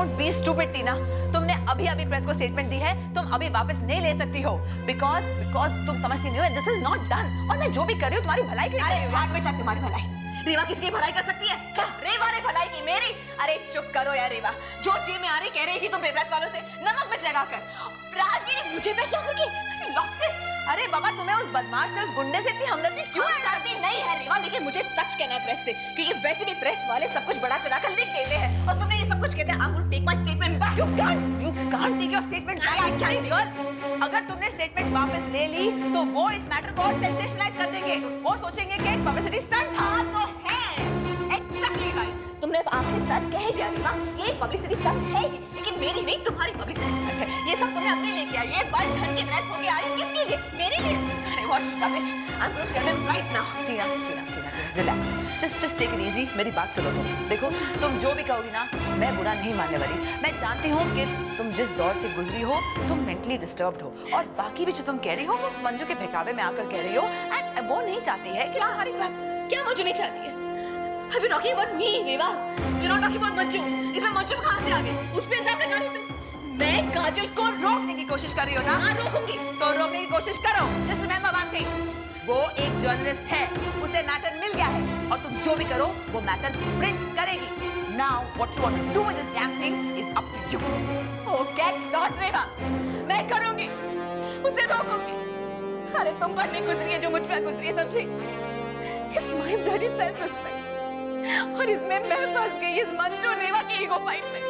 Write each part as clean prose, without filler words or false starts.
Don't be stupid टीना। तुमने अभी अभी प्रेस को स्टेटमेंट दी है, तुम अभी वापस नहीं ले सकती हो बिकॉज तुम समझती नहीं हो दिस इज नॉट डन। और मैं जो भी कर रही हूँ तुम्हारी भलाई के लिए कर रही हूँ। में चाहे तुम्हारी भलाई, रेवा किसकी भलाई कर सकती है? क्या रेवा ने भलाई की मेरी? अरे चुप करो यार रेवा, जो जी में आ रही कह रही थी तुम प्रेस वालों से नमक मिर्च लगाकर, राजवी ने मुझे पैसे ऑफर किए, लॉस्ट इट। अरे बाबा तुम्हें उस बदमाश से, उस गुंडे से इतनी हमदर्दी क्यों है? हमदर्दी नहीं है रेवा, लेकिन मुझे सच कहना है प्रेस से, क्योंकि वैसे भी प्रेस वाले सब कुछ बड़ा चढ़ा कर लिख देते हैं और तुमने ये सब कुछ कहते हैं I will take my statement back. You can't take your statement back, girl। अगर तुमने स्टेटमेंट वापस ले ली तो वो इस मैटर को और सेंसेशनलाइज कर देंगे। वो सोचेंगे कि एक पब्लिसिटी स्टंट था। तो है एक्जेक्टली राइट, तुमने आखिर सच कह दिया रेवा, ये पब्लिसिटी स्टंट है ही, लेकिन मेरी नहीं तुम्हारी पब्लिसिटी स्टंट है। ये सब तुमने अपने लेके आई, ये बड़ ढंग की ड्रेस होके आई किसके लिए? मेरे लिए। अरे what rubbish, I am going to tell them right now. Tina relax, just take it easy. मेरी बात सुनो तुम। देखो तुम जो भी कहोगी ना मैं बुरा नहीं मानने वाली। मैं जानती हूँ कि तुम जिस दौर से गुजरी हो तुम मेंटली डिस्टर्ब्ड हो, और बाकी भी जो तुम कह रही हो वो मंजू के बहकावे में आकर कह रही हो, एंड वो नहीं चाहती है कि तुम्हारी बात। क्या मंजू नहीं चाहती है? Have you talking about me, Rewa? You're not talking about Manju. इसमें मंजू कहाँ से आ गए? उस पे इल्जाम लगा रही तुम। मैं काजल को रोकने की कोशिश कर रही हो ना? हाँ रोकूंगी। तो रोकने की कोशिश करो। Just remember one thing, वो एक जर्नलिस्ट है, उसे मैटर मिल गया है, और तुम जो भी करो वो मैटर प्रिंट करेगी। Now what you want to do with this damn thing is up to you. Oh get lost रेवा, मैं करूंगी, उसे रोकूंगी। अरे तुम पर नहीं गुजरी है जो मुझ पर गुजरी है, समझी? It's my bloody self-respect, और इसमें मैं फंस गई इस मंजू रेवा की ईगो फाइट में।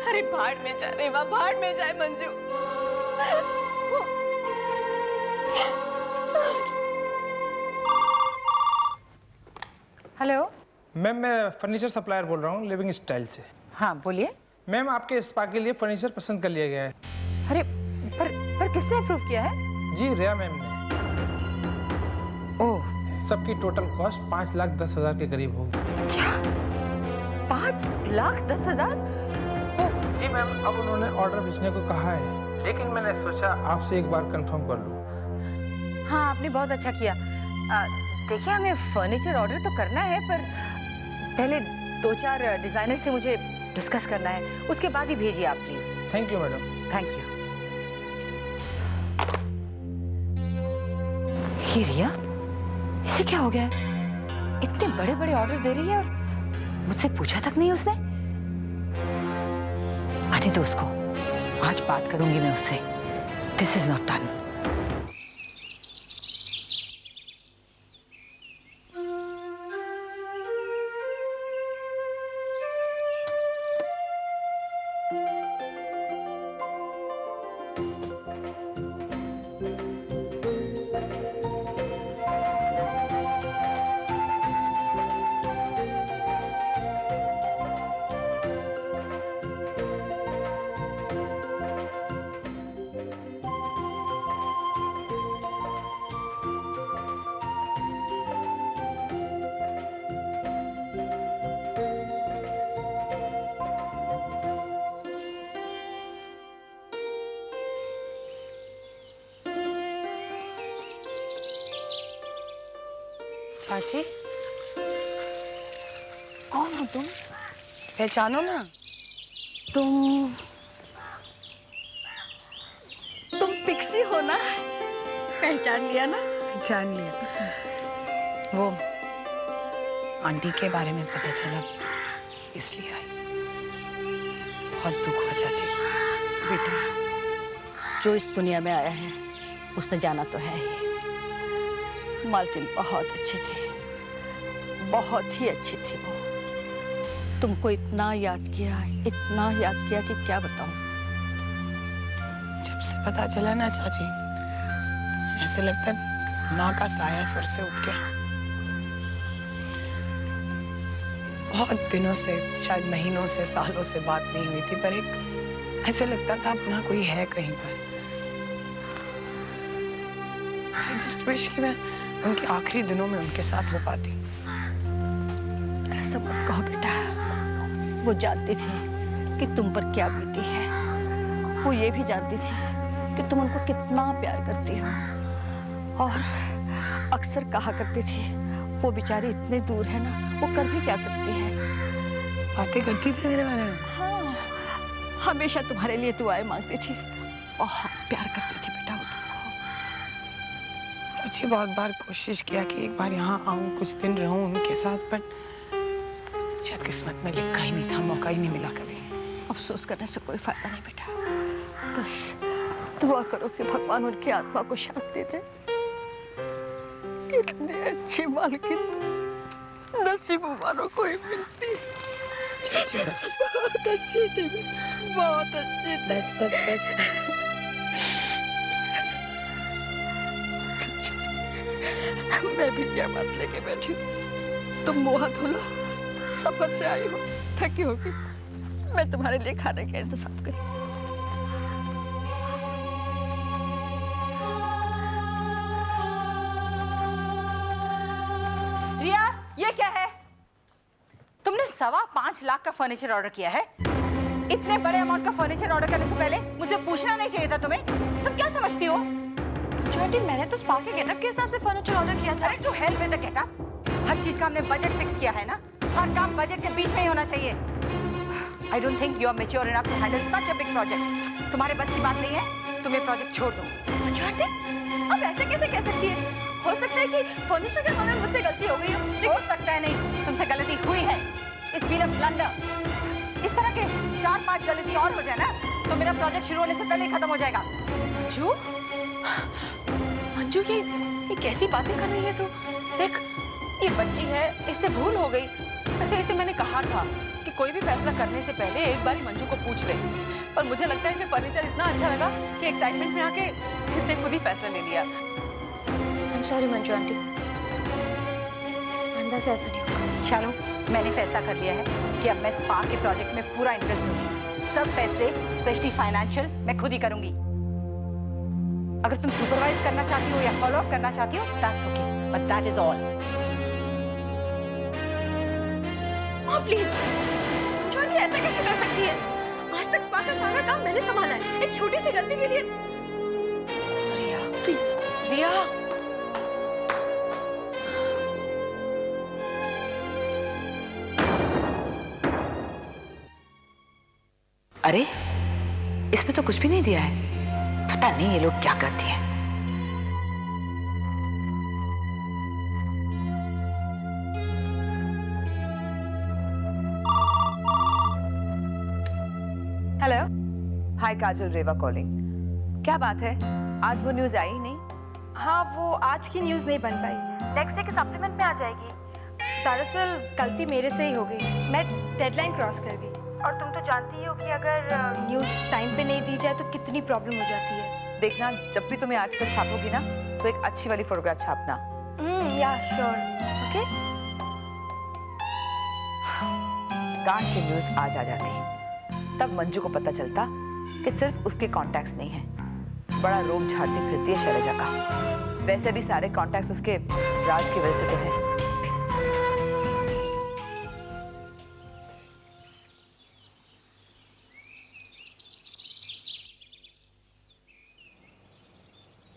अरे भाड़ में जा रेवा, भाड़ में जाए मंजू। हेलो मैम, मैं फर्नीचर सप्लायर बोल रहा हूँ लिविंग स्टाइल से। हाँ बोलिए। मैम आपके स्पा के लिए फर्नीचर पसंद कर लिया गया है। अरे पर किसने अप्रूव किया है? जी रिया मैम ने। ओह, सबकी टोटल कॉस्ट 5,10,000 के करीब होगी। क्या 5,10,000? जी मैम, अब उन्होंने ऑर्डर भेजने को कहा है, लेकिन मैंने सोचा आपसे एक बार कंफर्म कर लूं। हाँ आपने बहुत अच्छा किया। देखिए हमें फर्नीचर ऑर्डर तो करना है, पर पहले 2-4 डिजाइनर से मुझे डिस्कस करना है, उसके बाद ही भेजिए आप please. Thank you madam. Thank you. ये रिया, इसे क्या हो गया है? इतने बड़े बड़े ऑर्डर दे रही है और मुझसे पूछा तक नहीं उसने। आने दो उसको, आज बात करूंगी मैं उससे। This is not done. चाची, कौन हो तुम? पहचानो ना। तुम पिक्सी हो ना? पहचान लिया ना? पहचान लिया। वो आंटी के बारे में पता चला, इसलिए आई। बहुत दुख हुआ चाची। बेटा, जो इस दुनिया में आया है उसने जाना तो है ही। मालकिन बहुत अच्छे थे, बहुत ही अच्छी थी वो। तुमको इतना याद किया कि क्या बताऊं। जब से पता चला ना चाची, ऐसे लगता है माँ का साया सर से उठ गया। बहुत दिनों से, शायद महीनों से, सालों से बात नहीं हुई थी, पर एक ऐसे लगता था अपना कोई है कहीं पर। I just wish कि मैं उनके आखिरी दिनों में उनके साथ हो पाती। ऐसा मत कहो बेटा, वो जानती थी कि तुम पर क्या बीती है। वो ये भी जानती थी कि तुम उनको कितना प्यार करती हो, और अक्सर कहा करती थी वो बेचारी इतने दूर है ना, वो कर भी क्या सकती है। बातें करती थी मेरे बारे में। हाँ, हमेशा तुम्हारे लिए दुआएं मांगती थी, बहुत प्यार करती थी बेटा वो तुमको। मुझे बहुत बार कोशिश किया कि एक बार यहाँ आऊँ, कुछ दिन रहूँ उनके साथ, पर शायद किस्मत में लिखा ही नहीं था, मौका ही नहीं मिला कभी। अफसोस करने से कोई फायदा नहीं बेटा, बस दुआ करो कि भगवान उनकी आत्मा को शांति दे। कितनी अच्छी मालकिन नसीबों वालों को ही मिलती। चाची बस बहुत अच्छी थी, बहुत अच्छी थी। बस बस बस। मैं भी क्या बात लेके बैठी हूँ, तुम मुँह हाथ धो लो, सफर से आई हो, थकी होगी, मैं तुम्हारे लिए खाने का इंतजाम करूँ। रिया, ये क्या है? तुमने 5.25 लाख का फर्नीचर ऑर्डर किया है। इतने बड़े अमाउंट का फर्नीचर ऑर्डर करने से पहले मुझे पूछना नहीं चाहिए था तुम्हें? तुम क्या समझती हो? जो आंटी, मैंने तो स्पा के गेटअप के हिसाब से फर्नीचर ऑर्डर किया था। अरे to help with the getup. हर चीज का हमने बजट फिक्स किया है ना, हर काम बजट के बीच में ही होना चाहिए। I don't think you are mature enough to handle such a big project. तुम्हारे बस की बात नहीं है, तुम ये प्रोजेक्ट छोड़ दो। जो आंटी, आप ऐसे कैसे कह सकती है? हो सकता है कि फर्नीचर के मामले में मुझसे गलती हो गई हो। हो सकता है नहीं, तुमसे गलती हुई है। It's been a blunder. इस तरह के 4-5 गलती और हो जाए ना, तो मेरा प्रोजेक्ट शुरू होने से पहले ही खत्म हो जाएगा। मंजू, मंजू ये कैसी बातें कर रही है तू? देख, ये बच्ची है, इससे भूल हो गई। वैसे इसे मैंने कहा था कि कोई भी फैसला करने से पहले एक बार मंजू को पूछ ले, पर मुझे लगता है इसे फर्नीचर इतना अच्छा लगा कि एक्साइटमेंट में आके इसने खुद ही फैसला ले लिया। I'm sorry मंजू आंटी, अंदर से ऐसा नहीं होगा। शालू, मैंने फैसला कर लिया है कि अब मैं स्पा के प्रोजेक्ट में पूरा इंटरेस्ट लूंगी। सब फैसले, स्पेशली फाइनेंशियल, मैं खुद ही करूंगी। अगर तुम सुपरवाइज करना चाहती हो या फॉलो अप करना चाहती हो, that's okay, but that is all. Please Manju aunty, ऐसा कैसे कर सकती है? आज तक स्पा का सारा काम मैंने संभाला है, एक छोटी सी गलती के लिए। रिया प्लीज, रिया। अरे, इसमें तो कुछ भी नहीं दिया है। पता नहीं ये लोग क्या करती हैं। हेलो। हाय काजल, रेवा कॉलिंग। क्या बात है, आज वो न्यूज आई ही नहीं? हाँ, वो आज की न्यूज़ नहीं बन पाई, नेक्स्ट डे के सप्लीमेंट में आ जाएगी। दरअसल गलती मेरे से ही हो गई, मैं डेडलाइन क्रॉस कर गई। और तुम तो जानती ही हो कि अगर न्यूज़ टाइम पे नहीं दी जाए तो कितनी प्रॉब्लम हो जाती है। देखना, जब भी तुम्हें आर्टिकल छापोगी ना, तो एक अच्छी वाली फोटोग्राफ छापना। या श्योर, ओके। काश ये न्यूज आज आ जाती, तब मंजू को पता चलता कि सिर्फ उसके कॉन्टैक्ट्स नहीं हैं, बड़ा रोब झाड़ती फिरती है शैलजा का। वैसे भी सारे कॉन्टैक्ट्स उसके राज की वजह से तो है।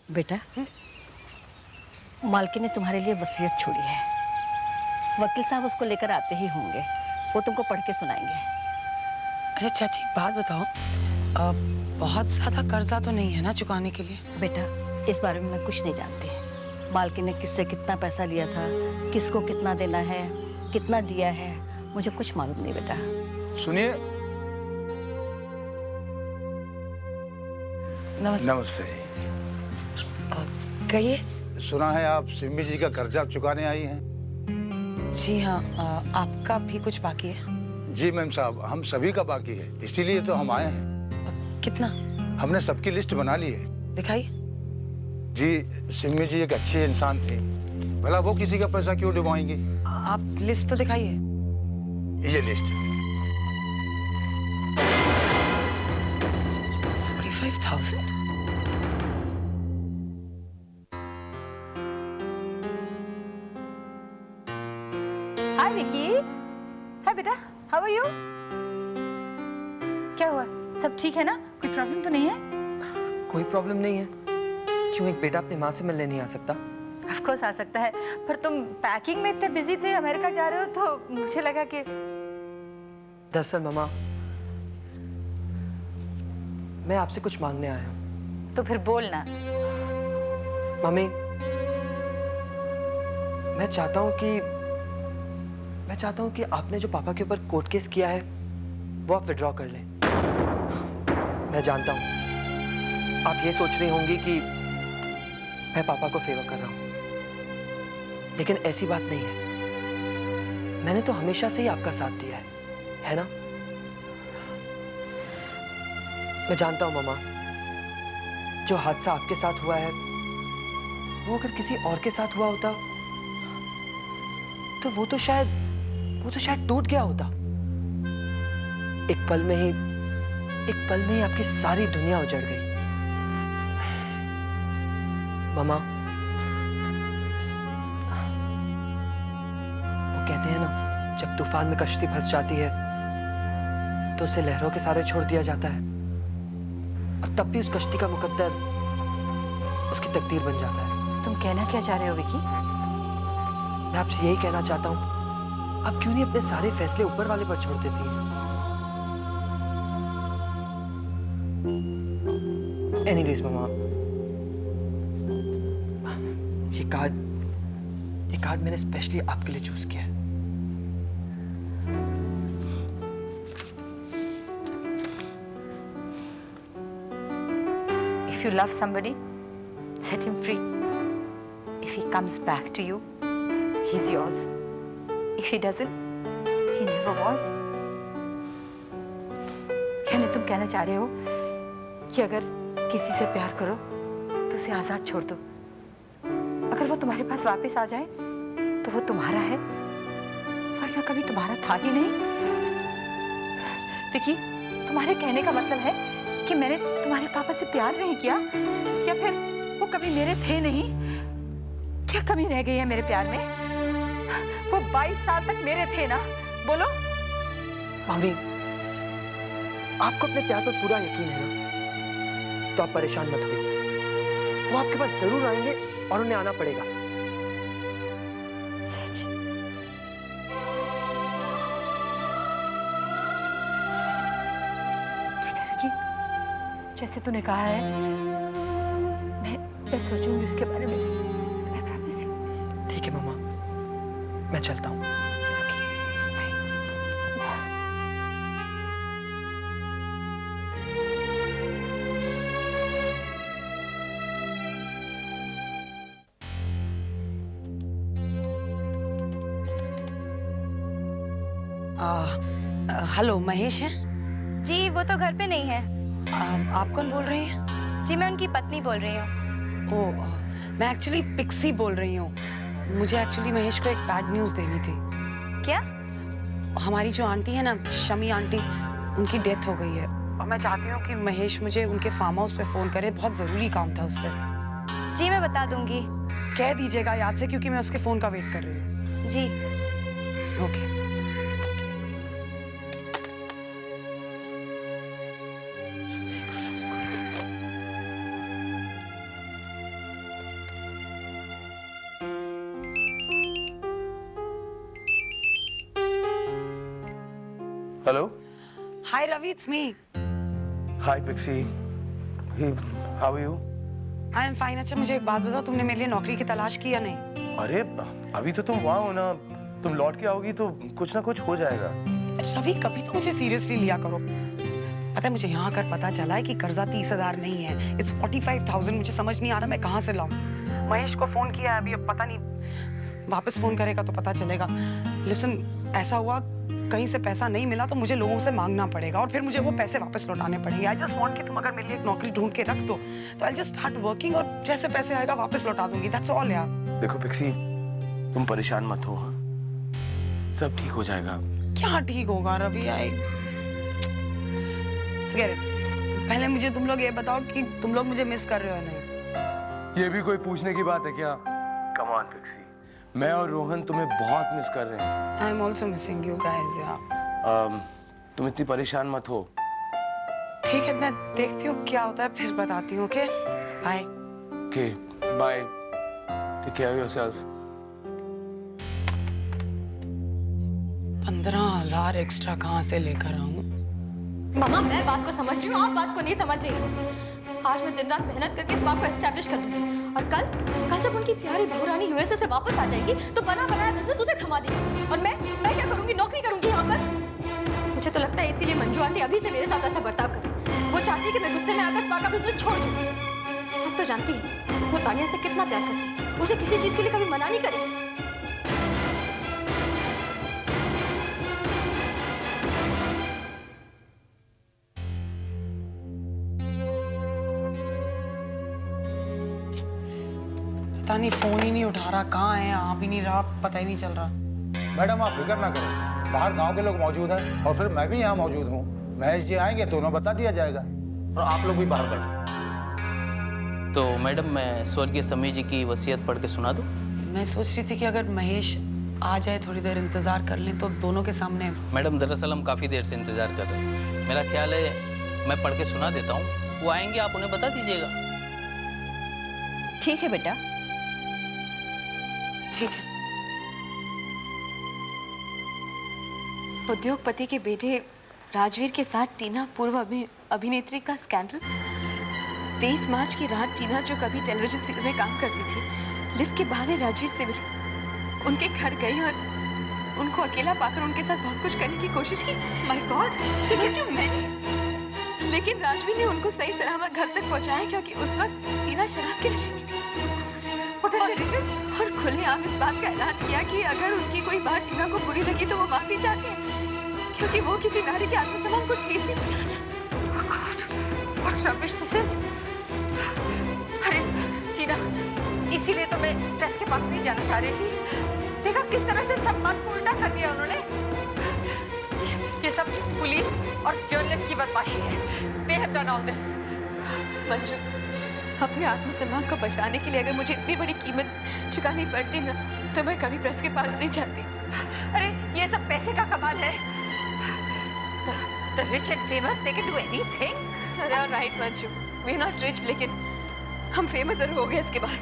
बेटा, मालकिन ने तुम्हारे लिए वसीयत छोड़ी है। वकील साहब उसको लेकर आते ही होंगे, वो तुमको पढ़ के सुनाएंगे। अरे चाची, एक बात बताओ, बहुत ज्यादा कर्जा तो नहीं है ना चुकाने के लिए? बेटा, इस बारे में मैं कुछ नहीं जानती। मालकिन ने किससे कितना पैसा लिया था, किसको कितना देना है, कितना दिया है, मुझे कुछ मालूम नहीं बेटा। सुनिए। नमस्ते। नमस्ते जी। कहिए। सुना है आप सिम्मी जी का कर्जा चुकाने आई हैं? जी हाँ, आपका भी कुछ बाकी है? जी मैम साहब, हम सभी का बाकी है, इसीलिए तो हम आए हैं। कितना? हमने सबकी लिस्ट बना ली है। दिखाइए। जी, सिम्मी जी एक अच्छी इंसान थी, भला वो किसी का पैसा क्यों डुबाएंगी? आप लिस्ट तो दिखाइए। ये लिस्ट 45,000। हाय विकी। हाय बेटा, हाउ आर यू? क्या हुआ, सब ठीक है ना? कोई प्रॉब्लम तो नहीं है? कोई प्रॉब्लम नहीं है। क्यों एक बेटा अपनी माँ से मिलने नहीं आ सकता? ऑफ कोर्स आ सकता है, पर तुम पैकिंग में इतने बिजी थे, अमेरिका जा रहे हो, तो मुझे लगा कि दरअसल मामा, मैं आपसे कुछ मांगने आया हूँ। तो फिर बोलना। मम्मी, मैं चाहता हूँ कि आपने जो पापा के ऊपर कोर्ट केस किया है वो आप विड्रॉ कर लें। मैं जानता हूँ आप ये सोच रही होंगी कि मैं पापा को फेवर कर रहा हूँ, लेकिन ऐसी बात नहीं है। मैंने तो हमेशा से ही आपका साथ दिया है ना? मैं जानता हूँ मामा, जो हादसा आपके साथ हुआ है वो अगर किसी और के साथ हुआ होता तो वो तो शायद टूट गया होता। एक पल में ही आपकी सारी दुनिया उजड़ गई। मामा, वो कहते हैं ना, जब तूफान में कश्ती फंस जाती है तो उसे लहरों के सहारे छोड़ दिया जाता है, और तब भी उस कश्ती का मुकद्दर उसकी तकदीर बन जाता है। तुम कहना क्या चाह रहे हो विकी? मैं आपसे यही कहना चाहता हूँ, आप क्यों नहीं अपने सारे फैसले ऊपर वाले पर छोड़ देती हैं? एनीवेज मामा, ये कार्ड मैंने स्पेशली आपके लिए चूज किया है। If you love somebody, set him free. If he comes back to you, he's yours. If he doesn't, he never was. यानी तुम कहना चाह रहे हो कि अगर किसी से प्यार करो तो उसे आजाद छोड़ दो। अगर वो तुम्हारे पास वापस आ जाए तो वो तुम्हारा है, वरना कभी तुम्हारा था ही नहीं। विकी, तुम्हारे कहने का मतलब है कि मैंने तुम्हारे पापा से प्यार नहीं किया, या फिर वो कभी मेरे थे नहीं? क्या कमी रह गई है मेरे प्यार में? वो 22 साल तक मेरे थे ना? बोलो। मामी, आपको अपने प्यार पर पूरा यकीन है ना? तो आप परेशान मत होइए, वो आपके पास जरूर आएंगे और उन्हें आना पड़ेगा। सच? ठीक है विकी, जैसे तूने कहा है, मैं सोचूंगी उसके बारे में। I promise you. ठीक है मामा, मैं चलता हूँ। हेलो, महेश है? जी वो तो घर पे नहीं है। आप कौन बोल रही हैं? जी मैं उनकी पत्नी बोल रही हूँ। ओह, मैं एक्चुअली पिक्सी बोल रही हूँ। मुझे एक्चुअली महेश को एक बैड न्यूज़ देनी थी। क्या? हमारी जो आंटी है ना, शमी आंटी, उनकी डेथ हो गई है और मैं चाहती हूँ कि महेश मुझे उनके फार्म हाउस पे फ़ोन करे। बहुत ज़रूरी काम था उससे। जी मैं बता दूंगी। कह दीजिएगा याद से, क्योंकि मैं उसके फ़ोन का वेट कर रही हूँ। जी okay. Hello. Hi Ravi, it's me. Hi Pixie. Hey, how are you? I am fine. अच्छा मुझे एक बात बताओ, तुमने मेरे लिए नौकरी की तलाश की या नहीं? अरे अभी तो तुम वहाँ हो ना, तुम लौट के आओगी तो कुछ ना कुछ हो जाएगा। रवि, कभी तो मुझे सीरियसली लिया करो। पता है, मुझे यहाँ आकर पता चला है कि कर्जा 30,000 नहीं है, इट्स 45,000। मुझे समझ नहीं आ रहा मैं कहाँ से लाऊं। महेश को फोन किया है अभी, अब पता नहीं वापस फोन करेगा तो पता चलेगा। लिसन, ऐसा हुआ कहीं से पैसा नहीं मिला तो मुझे लोगों से मांगना पड़ेगा और फिर मुझे वो पैसे वापस लौटाने पड़ेंगे। आई जस्ट वांट कि तुम अगर मेरे लिए एक नौकरी ढूंढ के रख दो तो आई जस्ट स्टार्ट वर्किंग और जैसे पैसे आएगा वापस लौटा दूंगी। दैट्स ऑल यार। देखो पिक्सी, तुम परेशान मत हो, सब ठीक हो जाएगा। क्या ठीक होगा रवि? I forget it. पहले मुझे तुम लोग ये बताओ कि तुम लोग मुझे मिस कर रहे हो या नहीं? ये भी कोई पूछने की बात है क्या? कम ऑन पिक्सी, मैं और रोहन तुम्हें बहुत मिस कर रहे हैं। I am also missing you guys यार। तुम इतनी परेशान मत हो। ठीक है, मैं देखती हूँ क्या होता है, फिर बताती हूँ। Okay bye. Okay bye, take care of yourself. 15,000 extra कहाँ से लेकर आऊं? मामा मैं बात को समझ रही हूँ, आप बात को नहीं समझ रही। आज मैं दिन रात मेहनत करके इस बात को एस्टैब्लिश कर दूंगी और कल जब उनकी प्यारी बहू रानी यूएसए से वापस आ जाएगी तो बना बनाया बिजनेस उसे थमा देगी। और मैं क्या करूंगी? नौकरी करूंगी यहाँ पर। मुझे तो लगता है इसीलिए मंजू आंटी अभी से मेरे साथ ऐसा बर्ताव करें। वो चाहती है कि मैं गुस्से में आकर स्पा का बिजनेस छोड़ दूं। अब तो जानती है वो तानिया से कितना प्यार करती है, उसे किसी चीज के लिए कभी मना नहीं करेगी। पता नहीं, फोन ही नहीं उठा रहा, कहाँ है, आ भी नहीं रहा, पता ही नहीं चल रहा। मैडम आप फिक्र ना करें, बाहर गांव के लोग मौजूद हैं और फिर मैं भी यहाँ मौजूद हूँ। महेश जी आएंगे तो उन्हें बता दिया जाएगा और आप लोग भी बाहर बैठे। तो मैडम मैं स्वर्गीय समी जी की वसीयत पढ़ के सुना दूं? मैं सोच रही थी कि अगर महेश आ जाए, थोड़ी देर इंतजार कर लें तो दोनों के सामने। मैडम दरअसल हम काफ़ी देर से इंतज़ार कर रहे हैं। मेरा ख्याल है मैं पढ़ के सुना देता हूँ, वो आएंगे आप उन्हें बता दीजिएगा। ठीक है बेटा। ठीक है। उद्योगपति के बेटे राजवीर के साथ टीना पूर्व अभिनेत्री का स्कैंडल। 23 मार्च की रात टीना जो कभी टेलीविजन सीरियल में काम करती थी, लिफ्ट के बहाने राजवीर से मिली, उनके घर गई और उनको अकेला पाकर उनके साथ बहुत कुछ करने की कोशिश की। माय गॉड, लेकिन राजवीर ने उनको सही सलामत घर तक पहुंचाया क्योंकि उस वक्त टीना शराब के नशे में थी। और खुलेआम इस बात का ऐलान किया कि अगर उनकी कोई बात टीना को बुरी लगी तो वो माफी चाहते हैं क्योंकि वो किसी नारी के आत्मसम्मान को ठेस नहीं पहुंचाना चाहते। What rubbish this is? अरे टीना, इसीलिए तो मैं प्रेस के पास नहीं जाना चाह रही थी। देखा किस तरह से सब बात को उल्टा कर दिया उन्होंने। ये सब पुलिस और जर्नलिस्ट की बदमाशी है। They have done all this. Manju, अपने आत्मसम्मान को बचाने के लिए अगर मुझे इतनी बड़ी कीमत चुकानी पड़ती ना तो मैं कभी प्रेस के पास नहीं जाती। अरे ये सब पैसे का कमाल है। The rich and famous, they can do anything. अरे और right Manju, we are not rich लेकिन हम फेमस जरूर हो गए इसके बाद।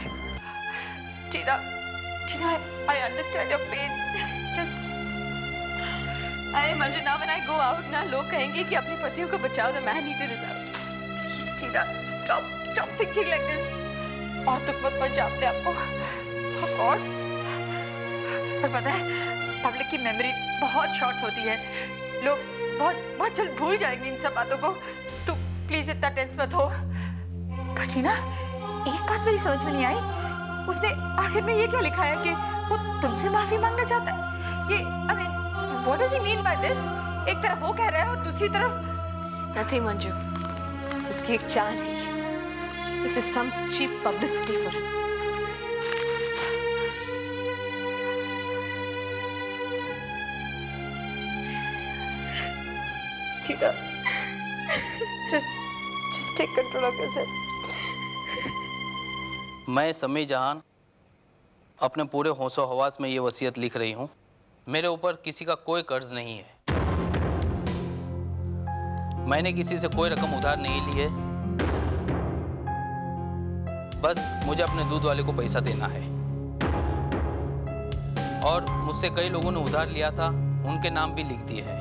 टीना, I understand your pain. Just अरे Manju, now when I go out ना लोग कहेंगे कि अपने पतियों को बचाओ, the man eater is out. please Tina, stop thinking like this. और दुख मत पहुंचा अपने आपको। Oh God. पर पता है, पब्लिक की मेमोरी बहुत शॉर्ट होती है। लोग बहुत जल्द भूल जाएंगे इन सब बातों को। तू प्लीज इतना टेंस मत हो। पर टीना, एक बात मेरी समझ में नहीं आई, उसने आखिर में ये क्या लिखा है कि वो तुमसे माफी मांगना चाहता है? ये I mean, what does he mean by this? एक तरफ वो कह रहा है और दूसरी तरफ Nothing मंजू, उसकी एक चाल है। This is some cheap publicity for him. Tina, just take control of yourself. मैं समी जहान अपने पूरे होशो हवास में ये वसीयत लिख रही हूँ, मेरे ऊपर किसी का कोई कर्ज नहीं है। मैंने किसी से कोई रकम उधार नहीं ली है, बस मुझे अपने दूध वाले को पैसा देना है। और मुझसे कई लोगों ने उधार लिया था, उनके नाम भी लिख दिए हैं।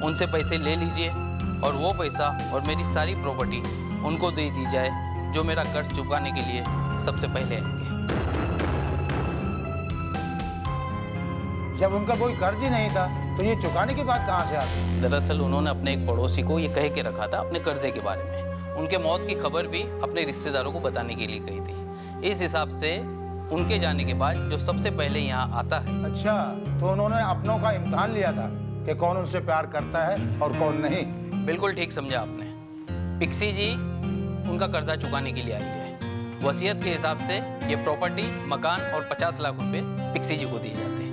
उनसे पैसे ले लीजिए और वो पैसा और मेरी सारी प्रॉपर्टी उनको दे दी जाए जो मेरा कर्ज चुकाने के लिए सबसे पहले आएंगे। जब उनका कोई कर्ज ही नहीं था तो ये चुकाने की बात कहाँ से आती? दरअसल उन्होंने अपने एक पड़ोसी को ये कह के रखा था अपने कर्जे के बारे में। उनके मौत की खबर भी अपने रिश्तेदारों को बताने के लिए कही थी। इस हिसाब से उनके जाने के बाद जो सबसे पहले यहाँ आता है। अच्छा, तो उन्होंने अपनों का इम्तिहान लिया था कि कौन उनसे प्यार करता है और कौन नहीं। बिल्कुल ठीक समझा आपने। पिक्सी जी उनका कर्जा चुकाने के लिए आई है। वसीयत के हिसाब से ये प्रॉपर्टी, मकान और 50 लाख रुपए पिक्सी जी को दिए जाते हैं।